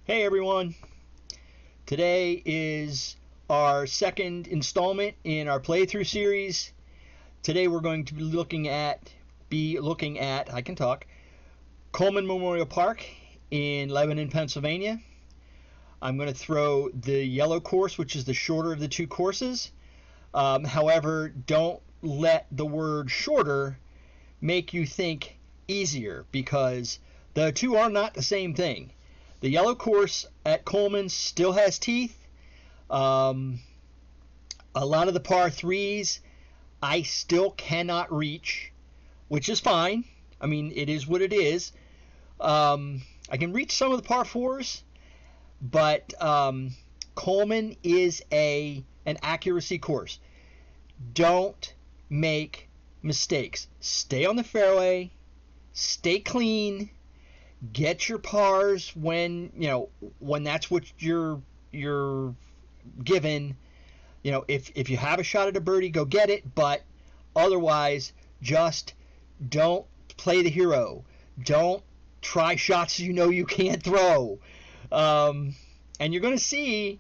Hey everyone! Today is our second installment in our playthrough series. Today we're going to be looking at I can talk Coleman Memorial Park in Lebanon, Pennsylvania. I'm going to throw the yellow course, which is the shorter of the two courses. However, don't let the word shorter make you think easier, because the two are not the same thing. The yellow course at Coleman still has teeth. A lot of the par threes I still cannot reach, which is fine. I mean, it is what it is. I can reach some of the par fours, but Coleman is an accuracy course. Don't make mistakes. Stay on the fairway. Stay clean. Get your pars when that's what you're given. If you have a shot at a birdie, go get it, but otherwise just don't play the hero. Don't try shots you can't throw. And you're going to see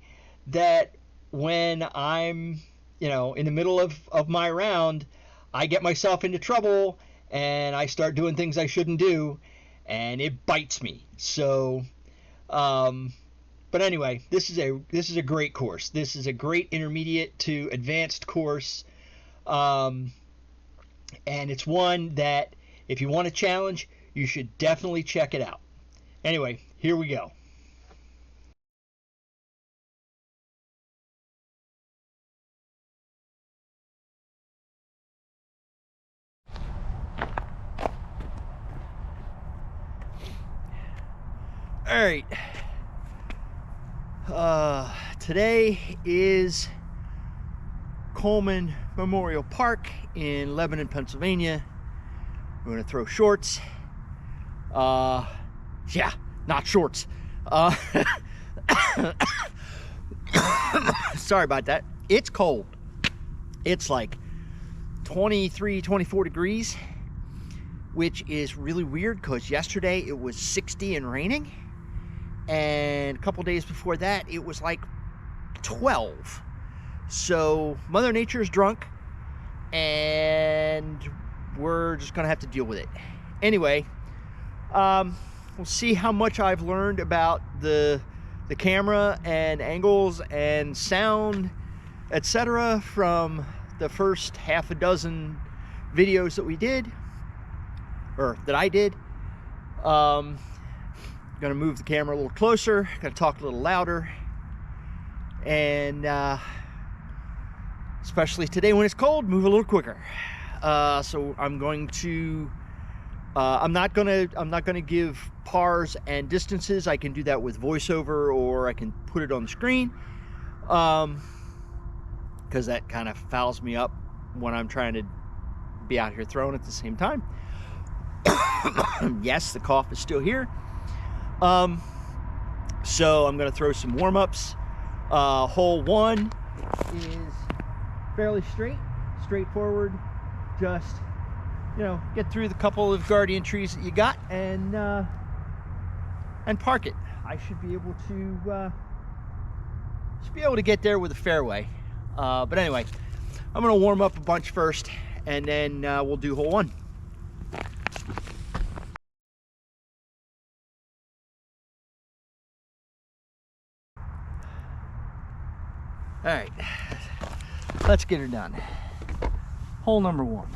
that when I'm in the middle of my round, I get myself into trouble and I start doing things I shouldn't do, and it bites me. So, but anyway, this is a great course. This is a great intermediate to advanced course, and it's one that if you want a challenge, you should definitely check it out. Anyway, here we go. All right. Today is Coleman Memorial Park in Lebanon, Pennsylvania. We're going to throw shorts. Yeah, not shorts. Sorry about that. It's cold. It's like 23, 24 degrees, which is really weird because yesterday it was 60 and raining. And a couple days before that, it was like 12. So Mother Nature is drunk, and we're just gonna have to deal with it. Anyway, we'll see how much I've learned about the camera and angles and sound, etc. from the first half a dozen videos that we did, or that I did. Gonna move the camera a little closer, gonna talk a little louder, and especially today when it's cold, move a little quicker. So I'm going to I'm not gonna give pars and distances. I can do that with voiceover, or I can put it on the screen, because that kind of fouls me up when I'm trying to be out here throwing at the same time. Yes, the cough is still here. So I'm going to throw some warm-ups. Hole 1 is fairly straightforward. Just, get through the couple of guardian trees that you got and park it. I should be able to get there with a fairway. But anyway, I'm going to warm up a bunch first, and then we'll do hole 1. All right, let's get her done. Hole number 1.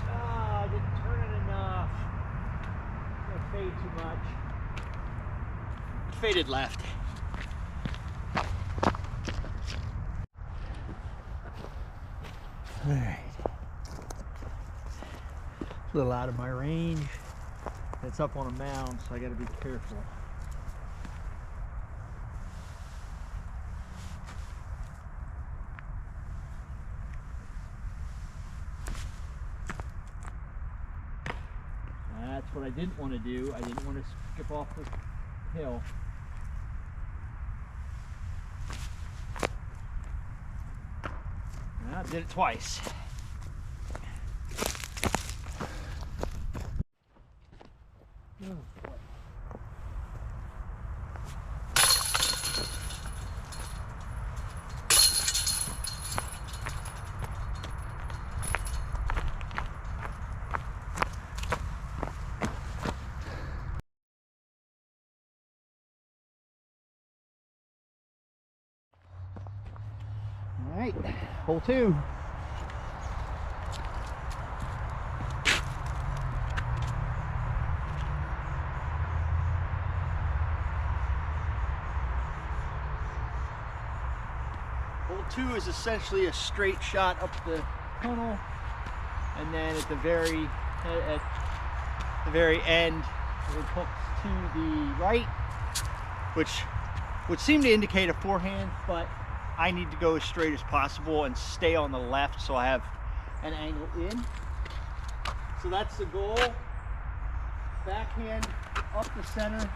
I didn't turn it enough. It faded too much. It faded left. All right, a little out of my range. It's up on a mound, so I got to be careful. That's what I didn't want to do. I didn't want to skip off the hill. I did it twice. Oh, boy. All right, hole 2. Hole 2 is essentially a straight shot up the tunnel, and then at the very end, it hooks to the right, which would seem to indicate a forehand, but I need to go as straight as possible and stay on the left so I have an angle in. So that's the goal. Backhand up the center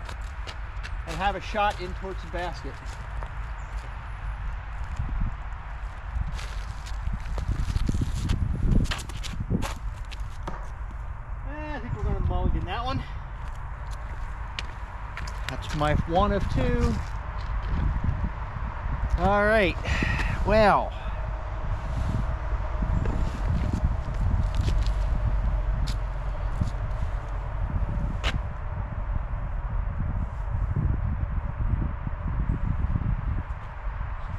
and have a shot in towards the basket. I think we're going to mulligan that one. That's my 1 of 2. All right, well. Let's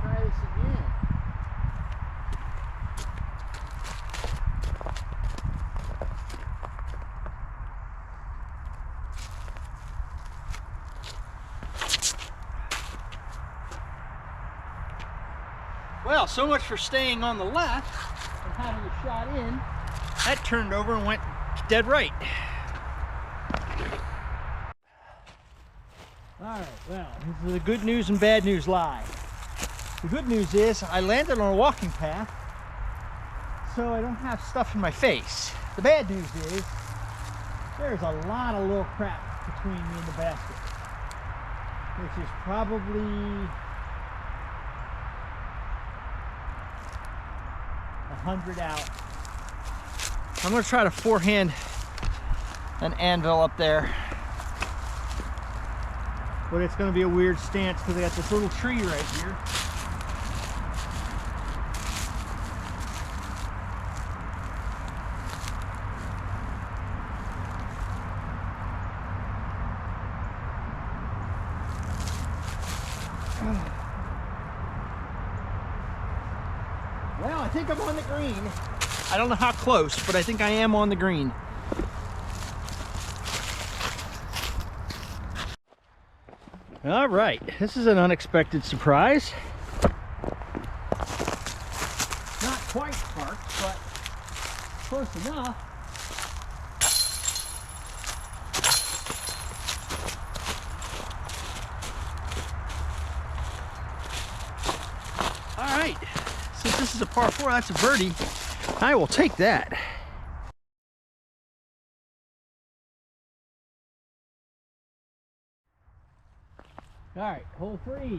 try this again. Well, so much for staying on the left and having a shot in. That turned over and went dead right. All right, well, this is the good news and bad news lie. The good news is I landed on a walking path, so I don't have stuff in my face. The bad news is there's a lot of little crap between me and the basket, which is probably 100 out. I'm going to try to forehand an anvil up there, but it's going to be a weird stance because I got this little tree right here. Well, I think I'm on the green. I don't know how close, but I think I am on the green. All right, this is an unexpected surprise. Not quite parked, but close enough. All right. Since this is a par 4, that's a birdie. I will take that. All right, hole 3.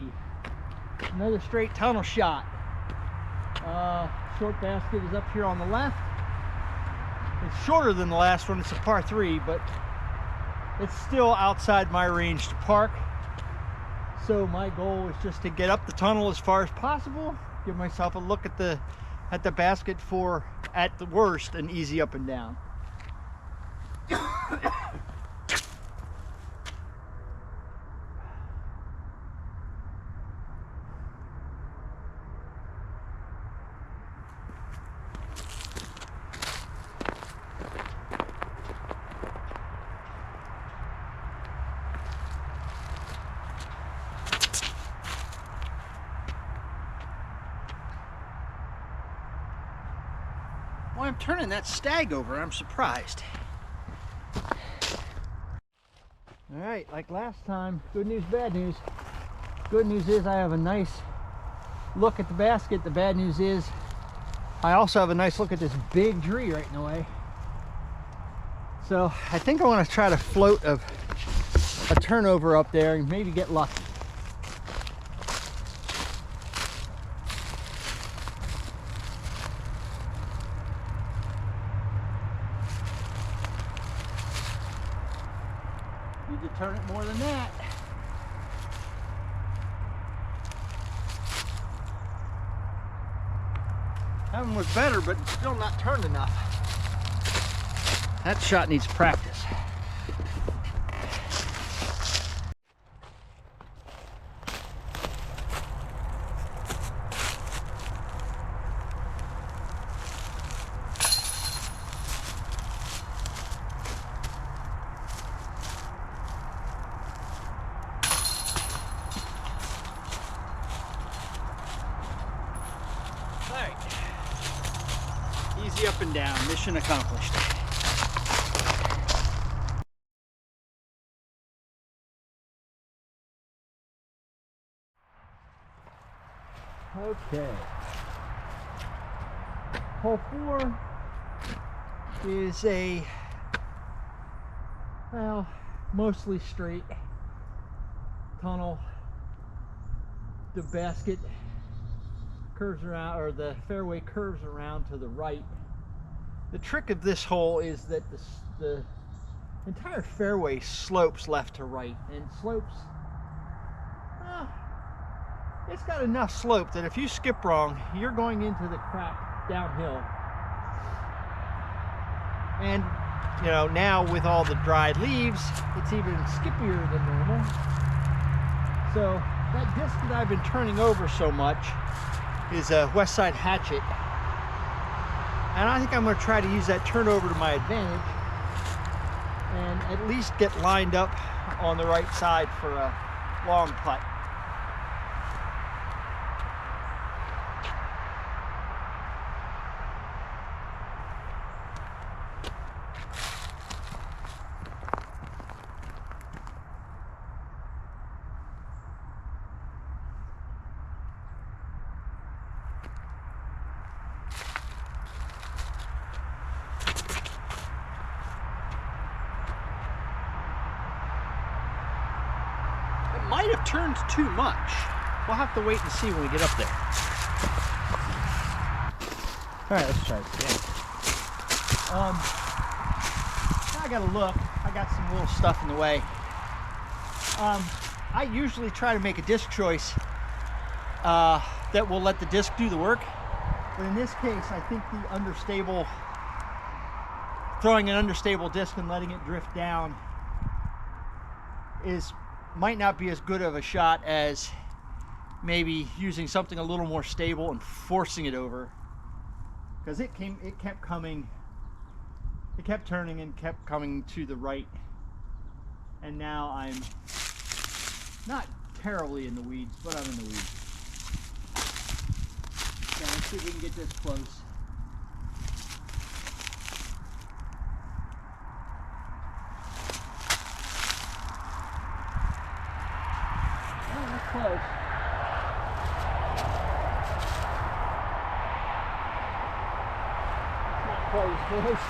Another straight tunnel shot. Short basket is up here on the left. It's shorter than the last one. It's a par 3, but it's still outside my range to park. So my goal is just to get up the tunnel as far as possible. Give myself a look at the basket for, at the worst, an easy up and down. Well, I'm turning that stag over. I'm surprised. All right, like last time, good news, bad news. Good news is I have a nice look at the basket. The bad news is I also have a nice look at this big tree right in the way. So I think I want to try to float a a turnover up there and maybe get lucky. Need to turn it more than that. That one was better, but still not turned enough. That shot needs practice. All right. Easy up and down. Mission accomplished. Okay. Hole 4 is a, well, mostly straight tunnel. The basket curves around, or the fairway curves around to the right. The trick of this hole is that the entire fairway slopes left to right, and slopes, it's got enough slope that if you skip wrong, you're going into the crap downhill. And you know, now with all the dried leaves, it's even skippier than normal. So that disc that I've been turning over so much is a West Side Hatchet, and I think I'm going to try to use that turnover to my advantage and at least get lined up on the right side for a long putt. Might have turned too much. We'll have to wait and see when we get up there. All right, let's try this again. Now I gotta look. I got some little stuff in the way. I usually try to make a disc choice that will let the disc do the work. But in this case, I think throwing an understable disc and letting it drift down might not be as good of a shot as maybe using something a little more stable and forcing it over, because it kept coming, it kept turning and kept coming to the right, and now I'm not terribly in the weeds, but I'm in the weeds. Okay, let's see if we can get this close. Close. Not quite as close.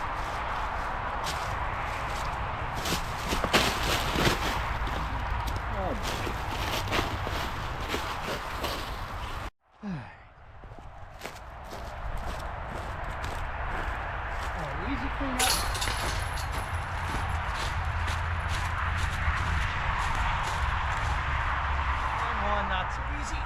Easy cleanup. Not so easy.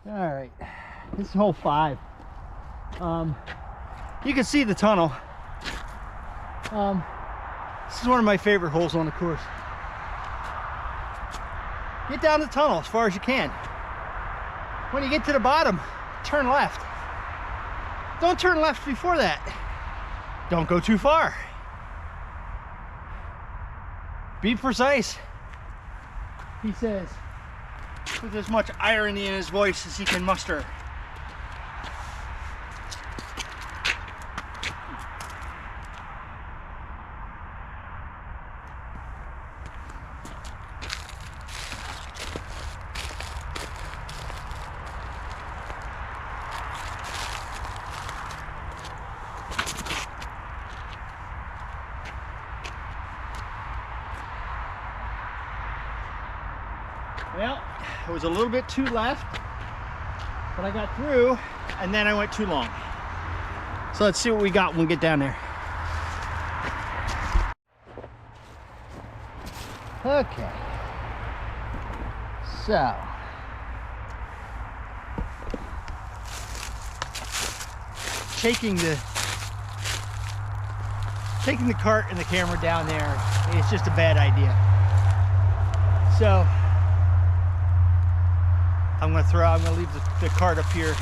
All right, this is hole 5. You can see the tunnel. This is one of my favorite holes on the course. Get down the tunnel as far as you can. When you get to the bottom, turn left. Don't turn left before that. Don't go too far. Be precise, he says, with as much irony in his voice as he can muster. Well, it was a little bit too left, but I got through, and then I went too long. So let's see what we got when we get down there. Okay. So. Taking the cart and the camera down there is just a bad idea. So I'm gonna leave the cart up here.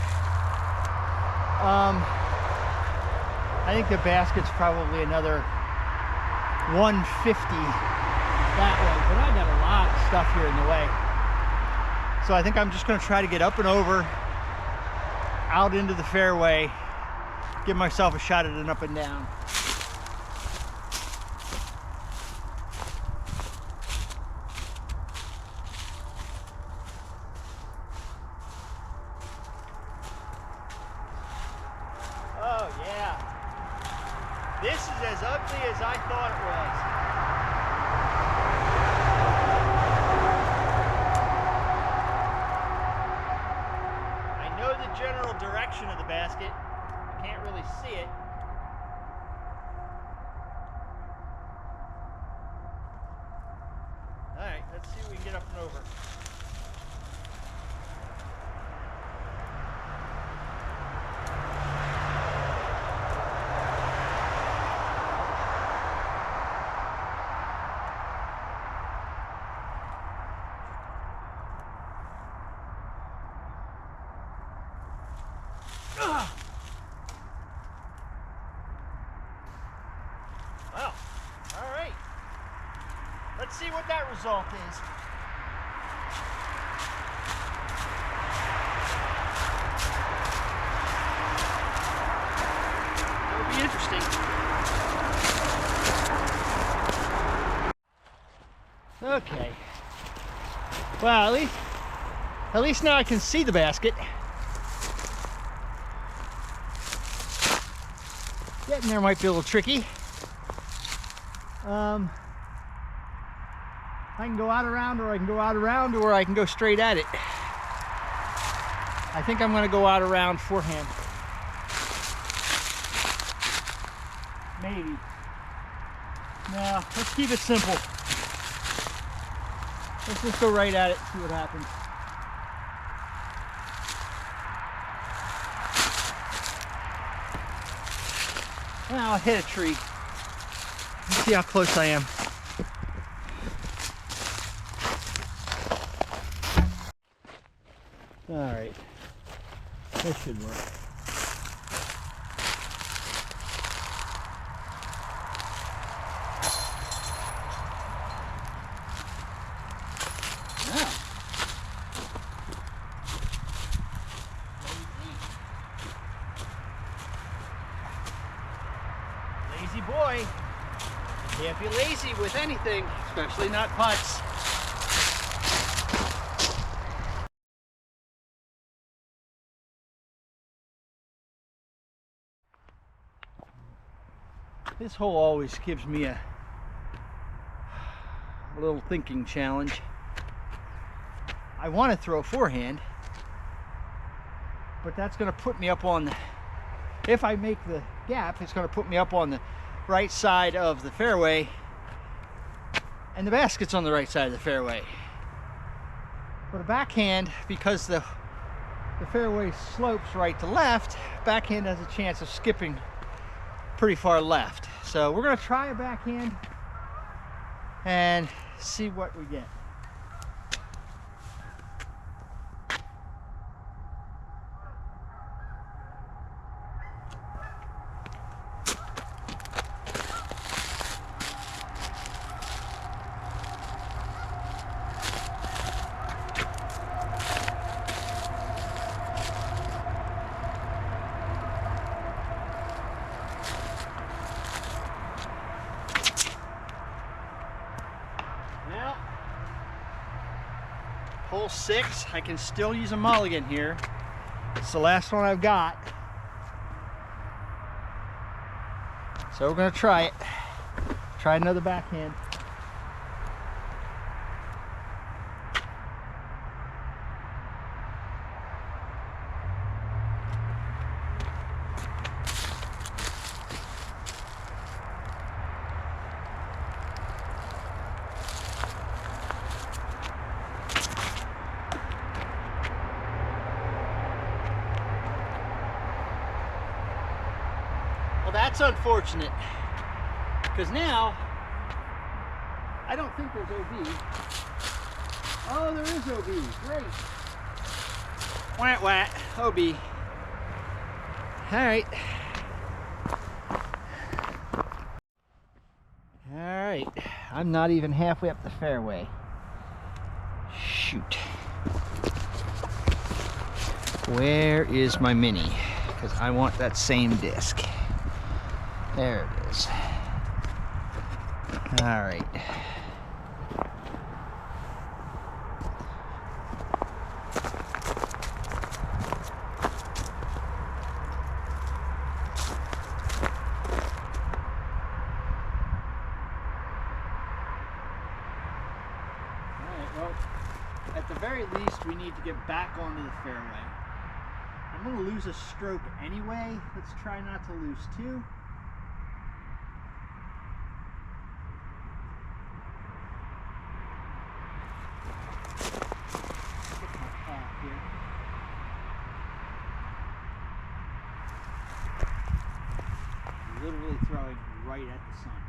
I think the basket's probably another 150 that way, but I got a lot of stuff here in the way. So I think I'm just gonna try to get up and over, out into the fairway, give myself a shot at an up and down. Oh yeah, this is as ugly as I thought it was. I know the general direction of the basket. Can't really see it. All right, let's see if we can get up and over. Well, all right. Let's see what that result is. That'll be interesting. Okay. Well, at least now I can see the basket. Getting there might be a little tricky. I can go out around, or I can go out around, or I can go straight at it. I think I'm going to go out around forehand. Maybe. No, let's keep it simple. Let's just go right at it and see what happens. Well, I'll hit a tree. Let's see how close I am. All right, that should work. Yeah. Lazy boy. Can't be lazy with anything, especially not putts. This hole always gives me a little thinking challenge. I want to throw forehand, but that's going to put me up on the, if I make the gap, it's going to put me up on the right side of the fairway, and the basket's on the right side of the fairway. But a backhand, because the fairway slopes right to left, backhand has a chance of skipping pretty far left. So we're going to try a backhand and see what we get. Hole 6, I can still use a mulligan here. It's the last one I've got. So we're gonna try it. Try another backhand. That's unfortunate, because now I don't think there's OB. Oh, there is OB. Great. Wah, wah. OB. All right. All right. I'm not even halfway up the fairway. Shoot. Where is my mini? Because I want that same disc. There it is. All right. Well, at the very least, we need to get back onto the fairway. I'm going to lose a stroke anyway. Let's try not to lose two. Get my path here. Literally throwing right at the sun.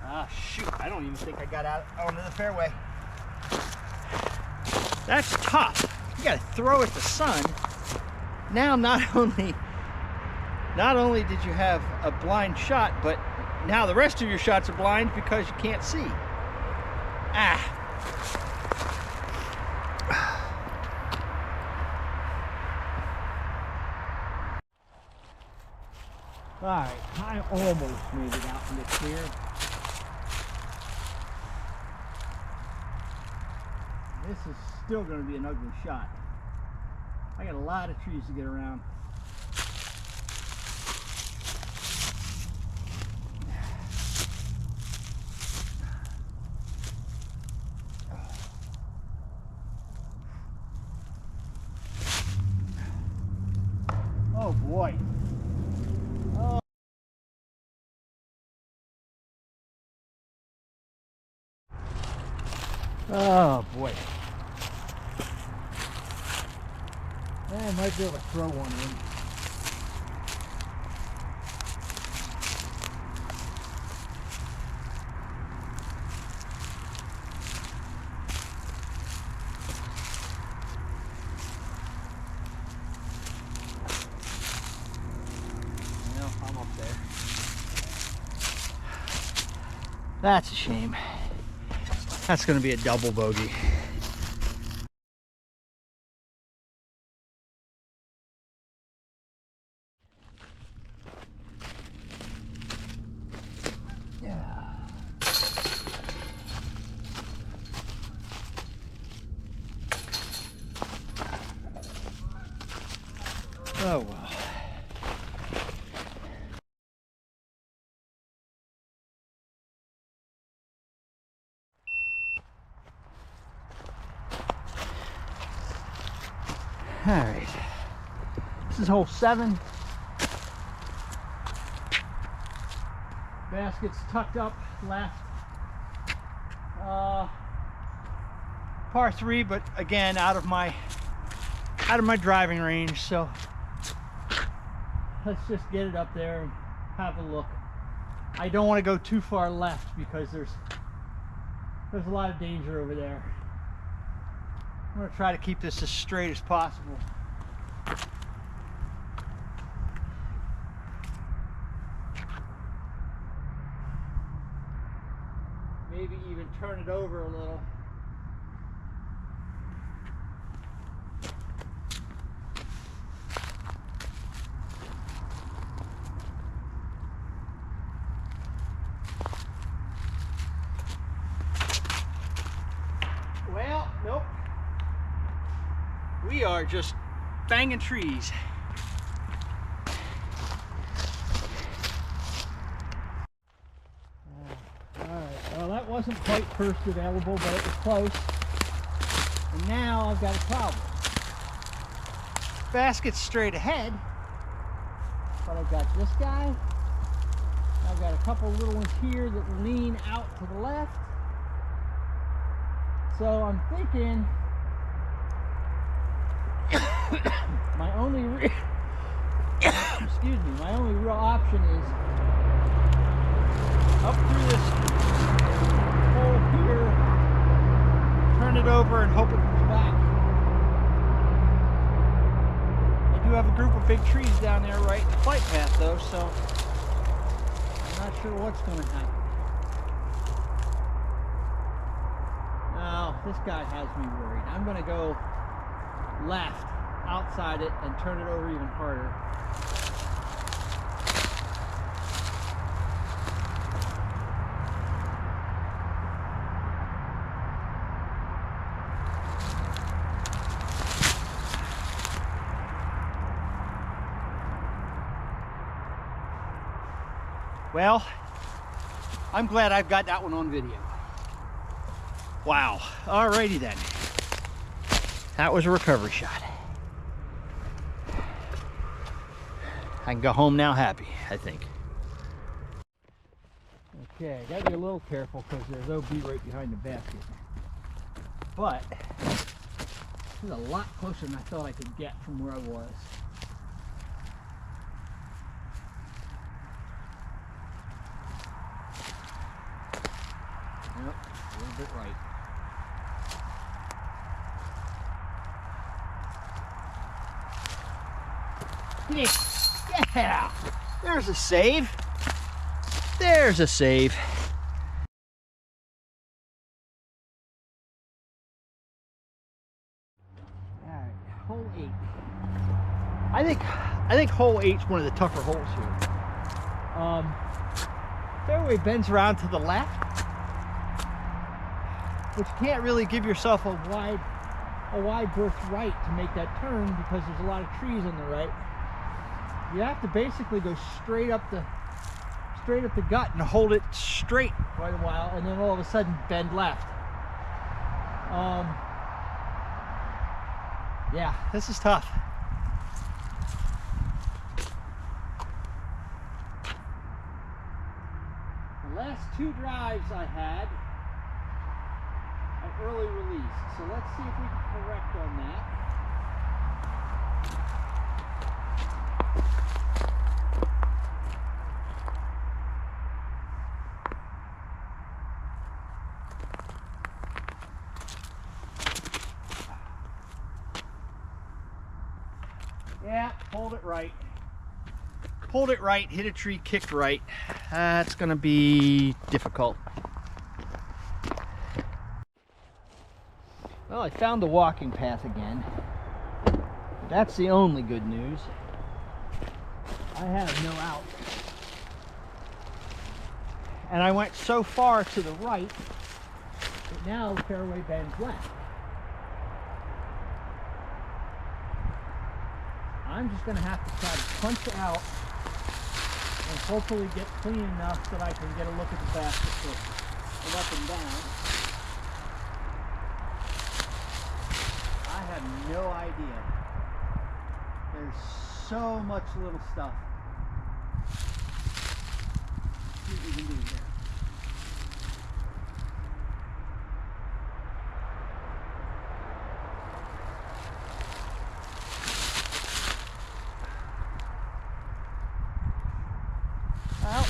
Ah, shoot, I don't even think I got out onto the fairway. That's tough. You gotta throw at the sun. Now not only did you have a blind shot, but now the rest of your shots are blind because you can't see. Ah. All right, I almost made it out in the clear. This is still going to be an ugly shot. I got a lot of trees to get around. Oh boy. Oh. Oh boy. I might be able to throw one in. Well, I'm up there. That's a shame. That's going to be a double bogey. Oh well. All right. This is hole 7. Basket's tucked up left. Par 3, but again out of my driving range, so let's just get it up there and have a look. I don't want to go too far left because there's a lot of danger over there. I'm going to try to keep this as straight as possible. Maybe even turn it over a little. Well, nope. We are just banging trees. Alright, well that wasn't quite first available, but it was close. And now I've got a problem. Basket's straight ahead, but I've got this guy. I've got a couple little ones here that lean out to the left. So I'm thinking my only excuse me, my only real option is up through this hole here, turn it over and hope it comes back. I do have a group of big trees down there right in the flight path though, so I'm not sure what's going to happen. Now, this guy has me worried. I'm going to go left outside it and turn it over even harder. Well, I'm glad I've got that one on video. Wow. Alrighty then. That was a recovery shot. I can go home now happy, I think. Okay, I gotta be a little careful because there's OB right behind the basket. But this is a lot closer than I thought I could get from where I was. Yep, a little bit right. Yeah, there's a save. There's a save. All right, hole 8. I think hole 8's one of the tougher holes here. Fairway bends around to the left, but you can't really give yourself a wide berth right to make that turn because there's a lot of trees on the right. You have to basically go straight up the gut and hold it straight quite a while, and then all of a sudden bend left. Yeah, this is tough. The last 2 drives I had are early release, so let's see if we can correct on that. Yeah, hold it right. Hold it right, hit a tree, kicked right. That's gonna be difficult. Well, I found the walking path again. That's the only good news. I have no out. And I went so far to the right that now the fairway bends left. I'm just going to have to try to punch out and hopefully get clean enough that I can get a look at the basket from up and down. I have no idea. There's so much little stuff. Let's see what we can do here. Well,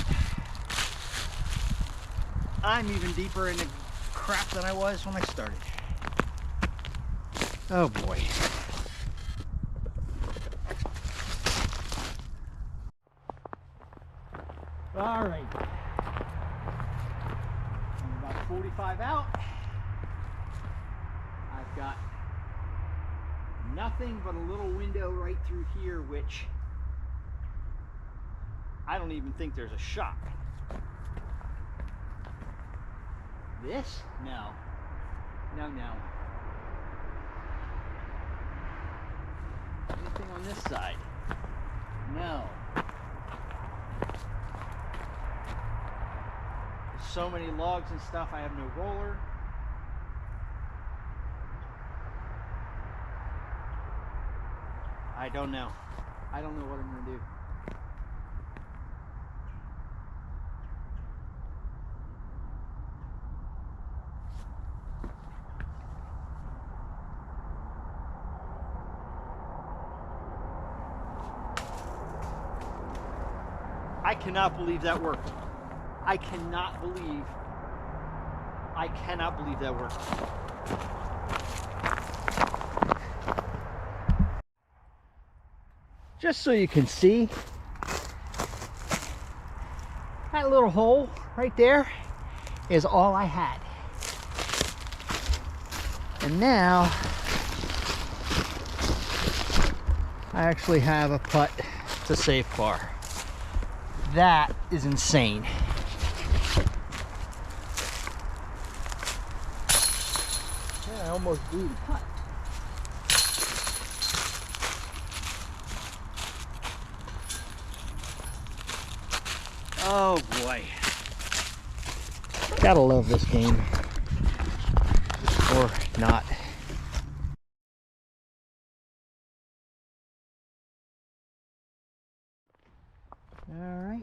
I'm even deeper in the crap than I was when I started. Oh boy. All right. I'm about 45 out. I've got nothing but a little window right through here, which I don't even think there's a shot. This? No. No, no. Anything on this side? No. There's so many logs and stuff, I have no roller. I don't know. I don't know what I'm gonna do. I cannot believe that worked. I cannot believe that worked. Just so you can see, that little hole right there is all I had. And now I actually have a putt to save par. That is insane. Yeah, I almost blew the putt. Oh boy. Gotta love this game. Or not. Alright,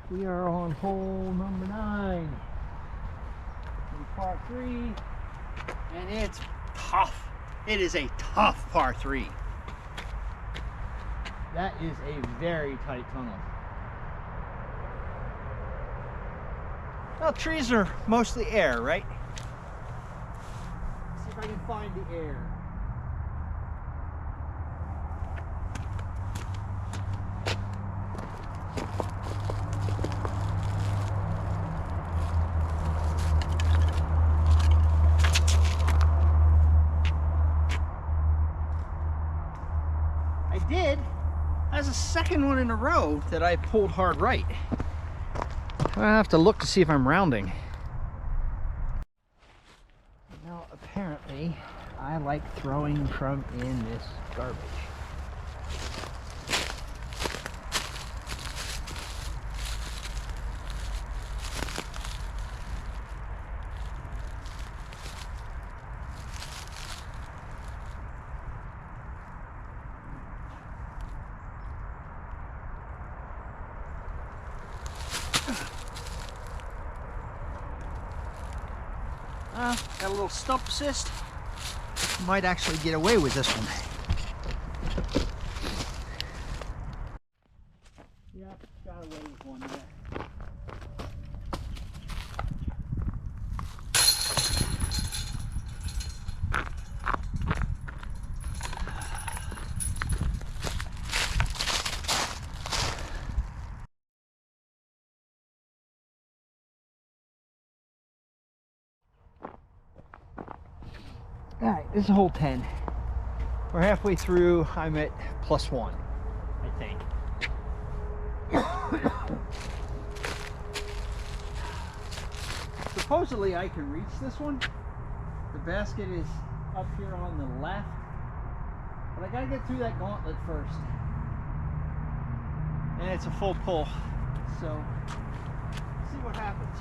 we are on hole number 9. In par 3. And it's tough. It is a tough par 3. That is a very tight tunnel. Well, trees are mostly air, right? Let's see if I can find the air. I did. That's the second one in a row that I pulled hard right. I have to look to see if I'm rounding. Now, apparently, I like throwing from in this garbage. Got a little stump assist. Might actually get away with this one. Yep, got away with one there. Alright, this is hole 10. We're halfway through. I'm at +1, I think. Supposedly I can reach this one. The basket is up here on the left. But I gotta get through that gauntlet first. And it's a full pull. So, let's see what happens.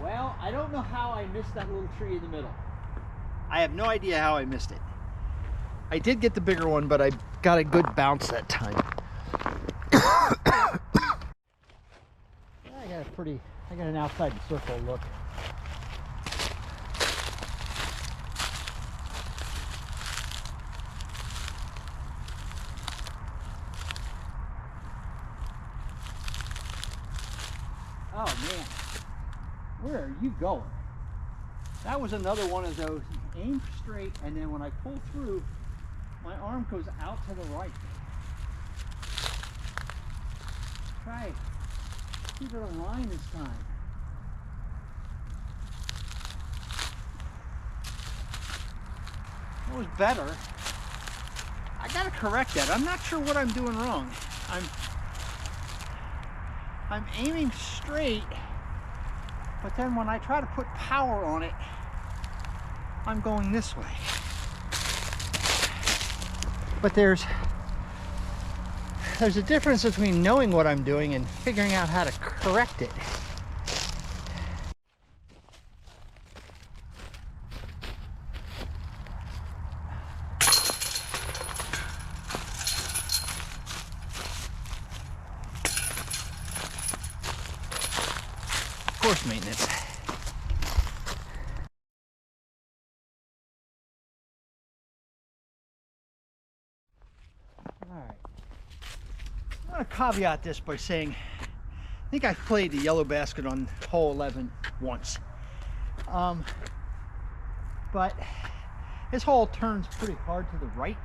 Well, I don't know how I missed that little tree in the middle. I have no idea how I missed it. I did get the bigger one, but I got a good bounce that time. I got an outside the circle look. Oh man. Where are you going? That was another one of those. Aim straight, and then when I pull through, my arm goes out to the right. Try it. Keep it a line this time. That was better. I gotta correct that. I'm not sure what I'm doing wrong. I'm aiming straight. But then when I try to put power on it, I'm going this way. But there's a difference between knowing what I'm doing and figuring out how to correct it. course maintenance. Alright. I'm going to caveat this by saying I think I've played the yellow basket on hole 11 once. But this hole turns pretty hard to the right.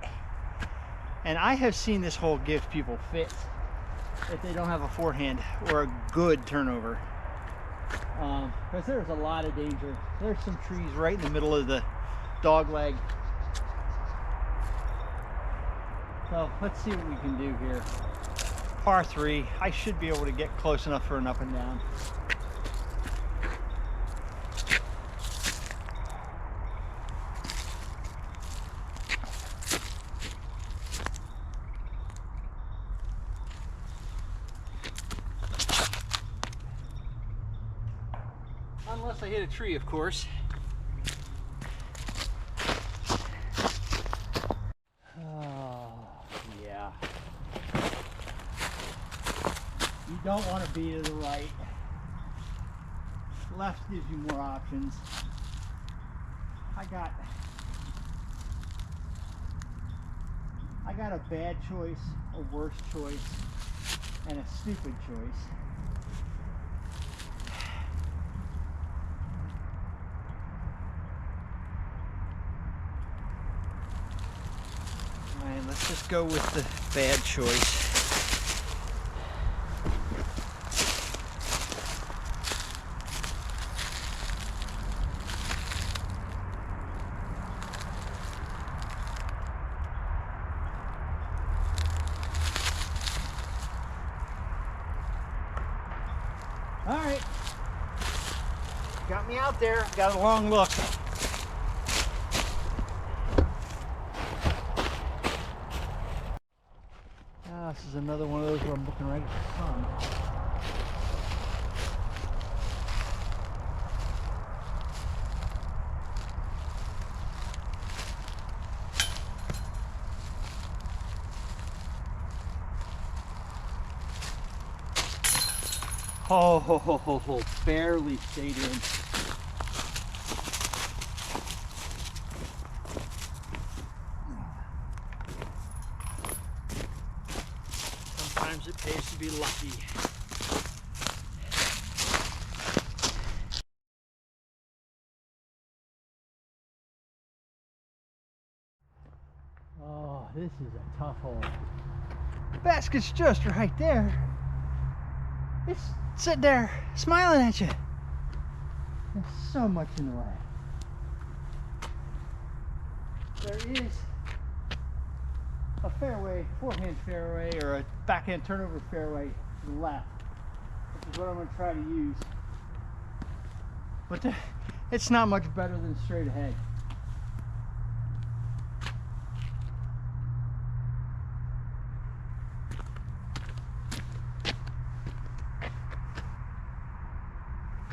And I have seen this hole give people fits if they don't have a forehand or a good turnover. Because there's a lot of danger. There's some trees right in the middle of the dog leg. So let's see what we can do here. Par 3, I should be able to get close enough for an up and down. Unless I hit a tree, of course. Oh, yeah. You don't want to be to the right. Left gives you more options. I got a bad choice, a worse choice, and a stupid choice. Alright, let's just go with the bad choice. Alright, got me out there, got a long look. This is another one of those where I'm looking right at the sun. Oh, barely stayed in. Sometimes it pays to be lucky. Oh, this is a tough hole. The basket's just right there. It's sitting there smiling at you. There's so much in the way. There is a fairway, forehand fairway, or a backhand turnover fairway to the left, which is what I'm going to try to use. But it's not much better than straight ahead.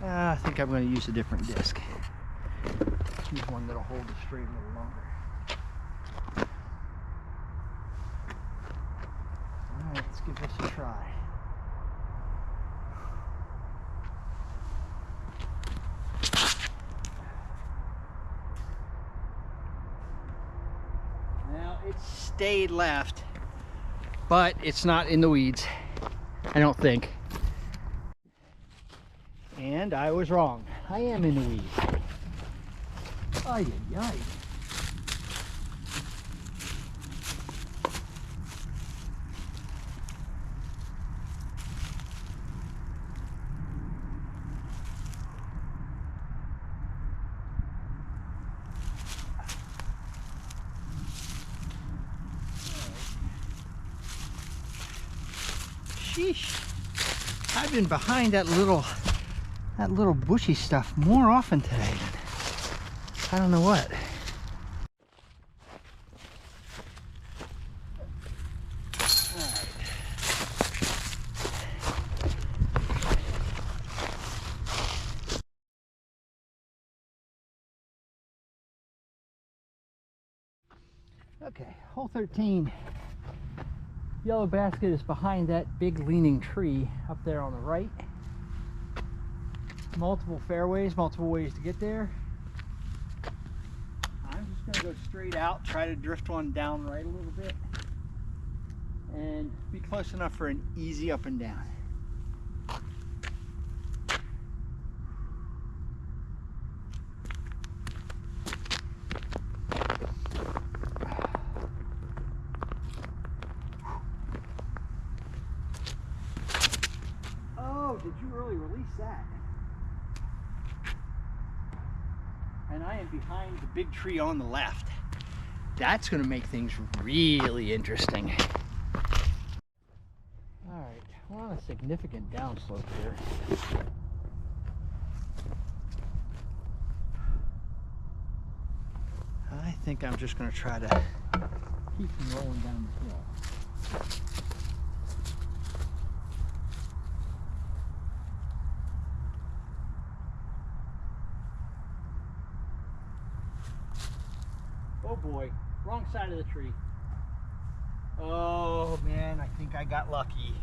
I think I'm going to use a different disc. Use one that'll hold the straight a little longer. Alright, let's give this a try. Now, it stayed left, but it's not in the weeds, I don't think. And I was wrong. I am in the weeds. Ay, ay, ay. Sheesh. I've been behind that little bushy stuff more often today. I don't know what. Alright. Okay, hole 13. Yellow basket is behind that big leaning tree up there on the right. multiple fairways, multiple ways to get there. I'm just going to go straight out, try to drift one down right a little bit, and be close enough for an easy up and down. Oh, did you really release that? And I am behind the big tree on the left. That's going to make things really interesting. All right, we're on a significant downslope here. I think I'm just going to try to keep them rolling down the hill. Oh boy, wrong side of the tree. Oh man, I think I got lucky.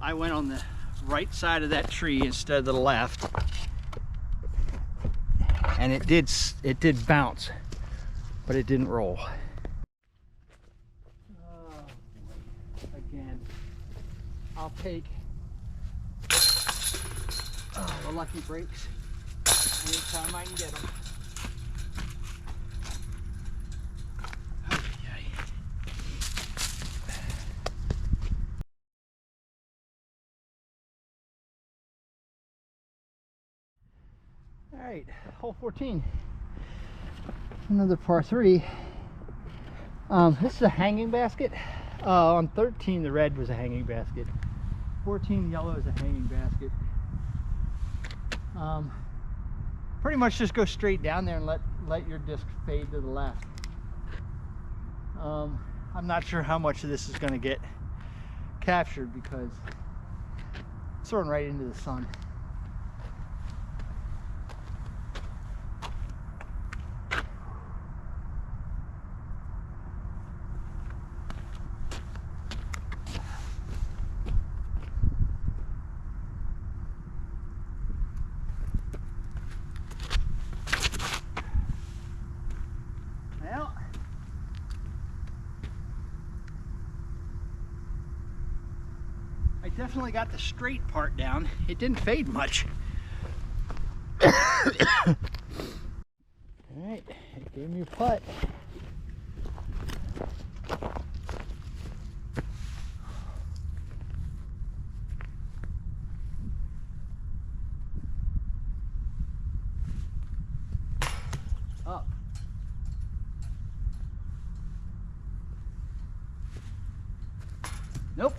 I went on the right side of that tree instead of the left. And it did bounce, but it didn't roll. Oh boy, again. I'll take the lucky breaks anytime I can get them. All right, hole 14, another par 3. This is a hanging basket. On 13, the red was a hanging basket. 14, yellow is a hanging basket. Pretty much just go straight down there and let your disc fade to the left. I'm not sure how much of this is going to get captured because it's thrown right into the sun. Well, I definitely got the straight part down. It didn't fade much. All right, it gave me a putt. Up. Nope.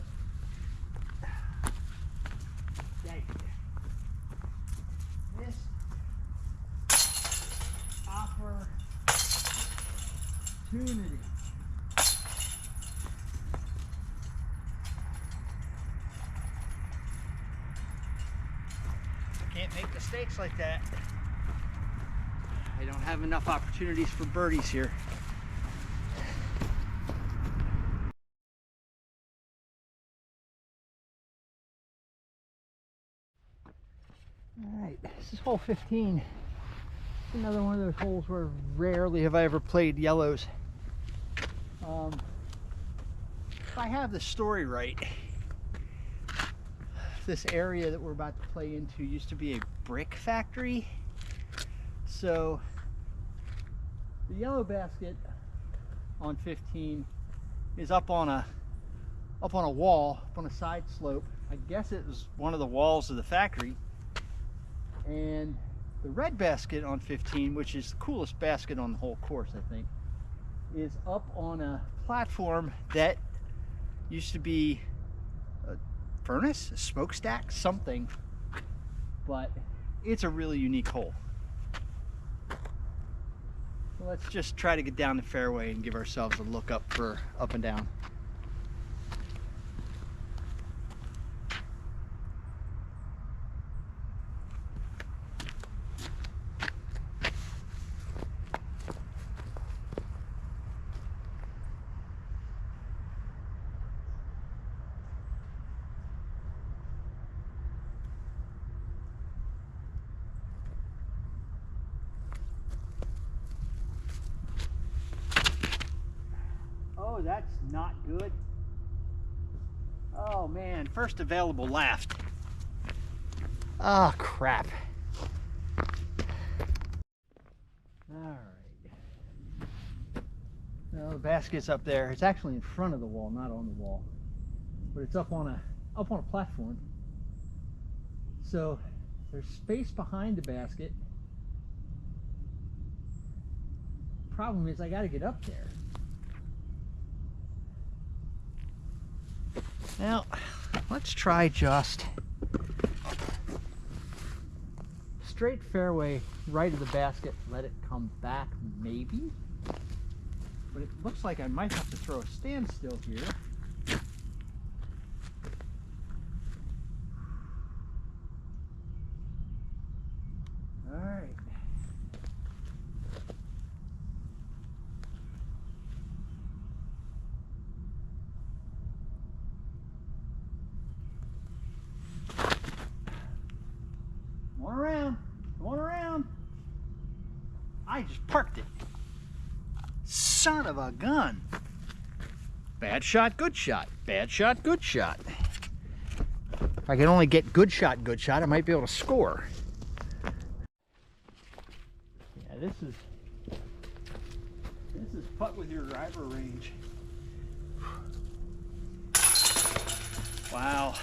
This opportunity. Can't make mistakes like that. I don't have enough opportunities for birdies here. All right, this is hole 15. Another one of those holes where rarely have I ever played yellows. If I have the story right, this area that we're about to play into used to be a brick factory. So the yellow basket on 15 is up on a wall, up on a side slope. I guess it was one of the walls of the factory. And the red basket on 15, which is the coolest basket on the whole course, I think, is up on a platform that used to be a furnace, a smokestack, something. But it's a really unique hole. So let's just try to get down the fairway and give ourselves a look up for up and down. that's not good. Oh man, first available left. Oh crap. Alright. Well, the basket's up there. It's actually in front of the wall, not on the wall. But it's up on a platform. So there's space behind the basket. Problem is I gotta get up there. Now, let's try just straight fairway, right of the basket, let it come back, maybe. But it looks like I might have to throw a standstill here. All right. Come on around. Come on around. I just parked it. Son of a gun. Bad shot, good shot. Bad shot, good shot. If I can only get good shot, I might be able to score. Yeah, this is putt with your driver range. Wow.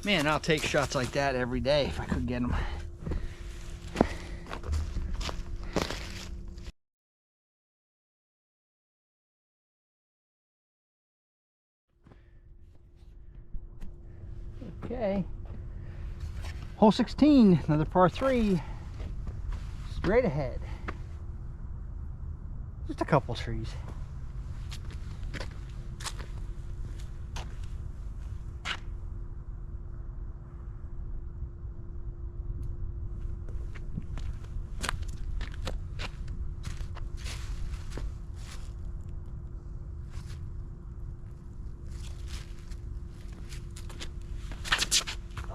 Man, I'll take shots like that every day if I could get them. Okay. Hole 16, another par 3. Straight ahead. Just a couple trees.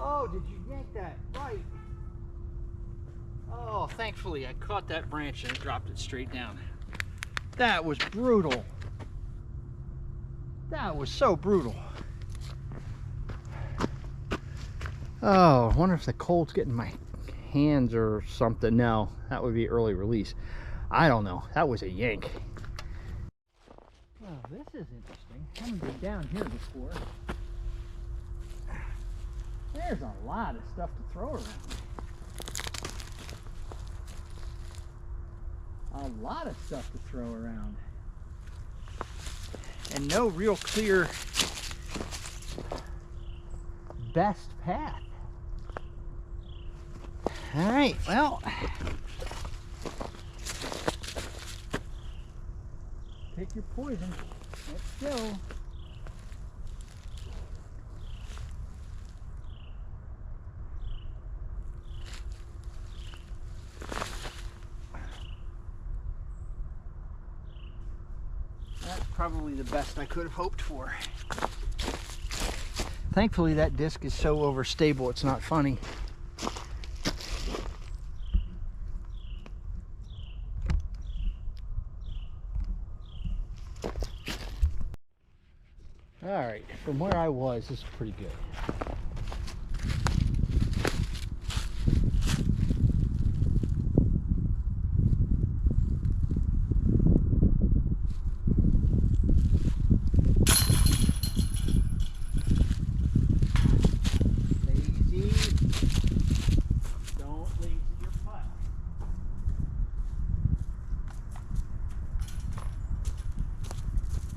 Oh, did you yank that right? Oh, thankfully I caught that branch and it dropped it straight down. That was brutal. That was so brutal. Oh, I wonder if the cold's getting my hands or something. No, that would be early release. I don't know. That was a yank. Oh, this is interesting. I haven't been down here before. There's a lot of stuff to throw around. A lot of stuff to throw around. And no real clear best path. All right, well. Pick your poison. Let's go. Probably the best I could have hoped for. Thankfully that disc is so overstable it's not funny. Alright, from where I was, this is pretty good.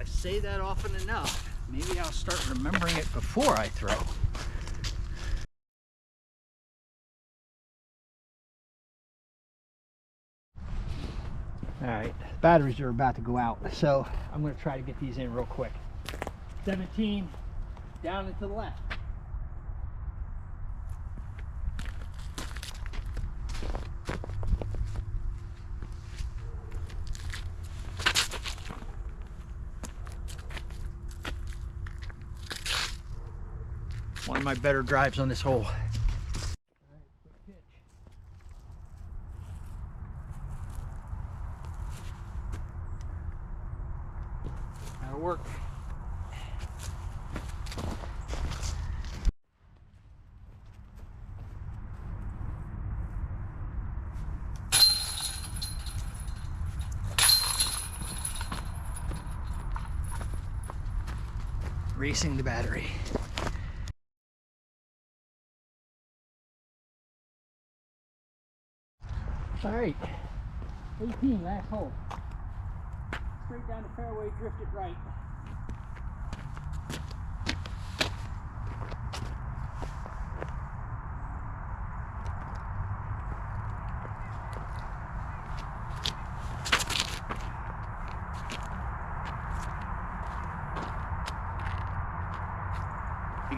Say that often enough. Maybe I'll start remembering it before I throw. Alright, batteries are about to go out, so I'm going to try to get these in real quick. 17, down and to the left. One of my better drives on this hole. All right, quick pitch. That'll racing the battery. All right, 18, last hole. Straight down the fairway, drift it right.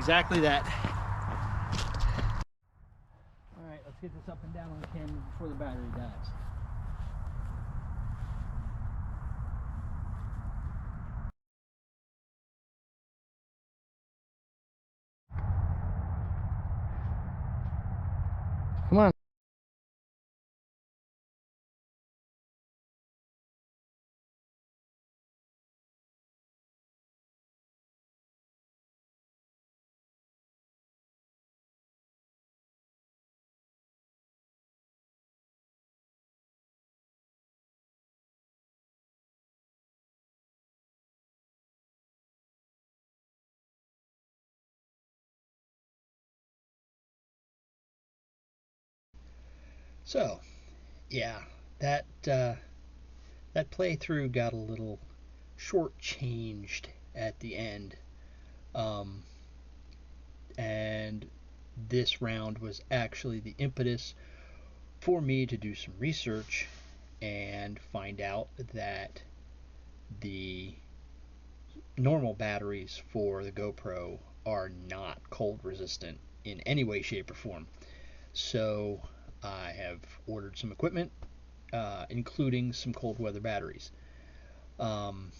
Exactly that. All right, let's get this up and down on the camera before the battery dies. Come on. So, yeah, that that playthrough got a little shortchanged at the end, um, and this round was actually the impetus for me to do some research and find out that the normal batteries for the GoPro are not cold resistant in any way, shape, or form. So I have ordered some equipment, including some cold weather batteries. Um,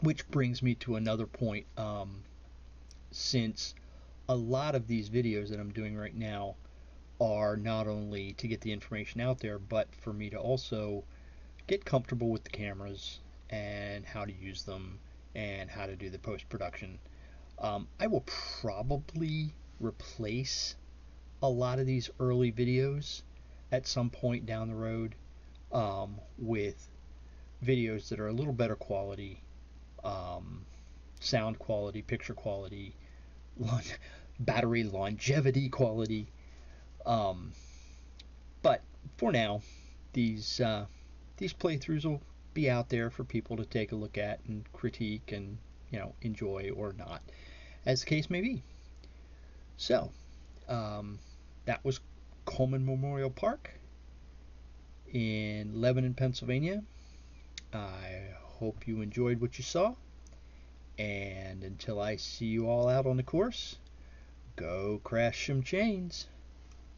which brings me to another point. Since a lot of these videos that I'm doing right now are not only to get the information out there, but for me to also get comfortable with the cameras and how to use them and how to do the post production. I will probably replace a lot of these early videos at some point down the road with videos that are a little better quality, um, sound quality, picture quality, battery longevity quality. Um, but for now, these these playthroughs will be out there for people to take a look at and critique and enjoy or not, as the case may be. So um, that was Coleman Memorial Park in Lebanon, Pennsylvania. I hope you enjoyed what you saw, and until I see you all out on the course, go crash some chains.